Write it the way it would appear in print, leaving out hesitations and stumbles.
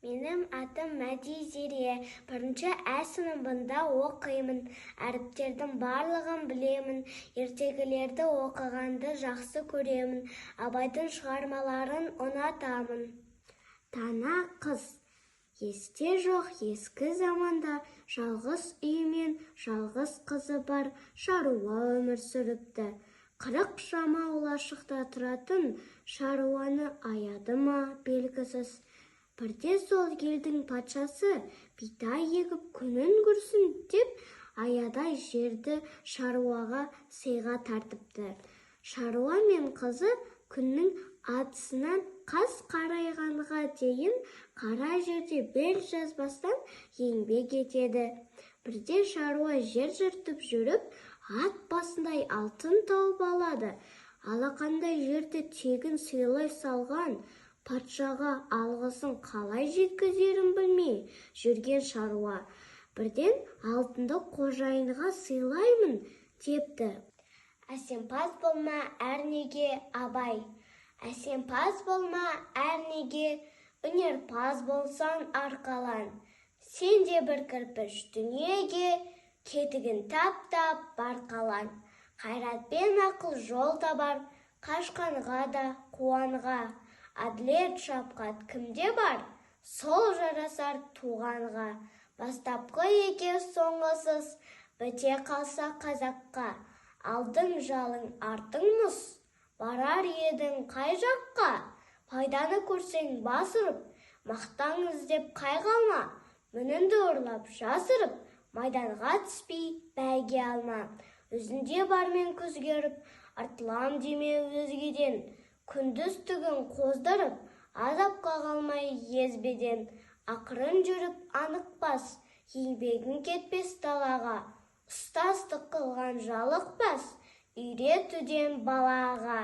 Менің атым Мәди Зере. Бірінші А сыныбында оқимын. Әріптердің барлығын білемін. Ертегілерді оқығанды жақсы көремін. Абайдың шығармаларын ұнатамын. Тана қыз. Есте жоқ ескі заманда жалғыз үй мен жалғыз қызы бар шаруа өмір сүріпті. 40 шама ұлашықта тұратын шаруаны аяды ма белгісіз. Бірде сол елдің патшасы бидай егіп күнін көрсін деп аядай жерді шаруаға сыйға тартыпты. Шаруа мен қызы күннің атысынан қас қарайғанға дейін қара жерде бел жазбастан еңбек етеді. Бірде шаруа жер жыртып жүріп, ат басындай алтын тауып алады. Алақандай жерді тегін сыйлай салған патшаға алғысын қалай жеткізерін білмей жүрген шаруа бірден алтынды қожайынға сыйлаймын депті. Әсемпаз болма әрнеге Абай. Әсемпаз болма әрнеге, өнерпаз болсаң арқалан. Сен де бір кірпіш дүниеге, кетігін тап-тап барқалан. Қайратпен ақыл жол табар, қашқанға да қуанға. Әділет шапқат кімде бар, сол жарасар туғанға. Бастапқы еке соңғысыз, біте қалса қазаққа. Алдың жалың артың мұз, барар едің қай жаққа. Пайданы көрсең бас ұрып, мақтан іздеп қайғалма. Мініңді ұрлап жасырып, майданға түспей бәйге алма. Өзінде бармен көзгеріп, артылам деме өзгеден. Күндіз түгін қоздырып, азапқа қалмай езбеден. Ақырын жүріп анықпас, еңбегің кетпес далаға. Ұстаздық қылған жалықпас, үйретуден балаға.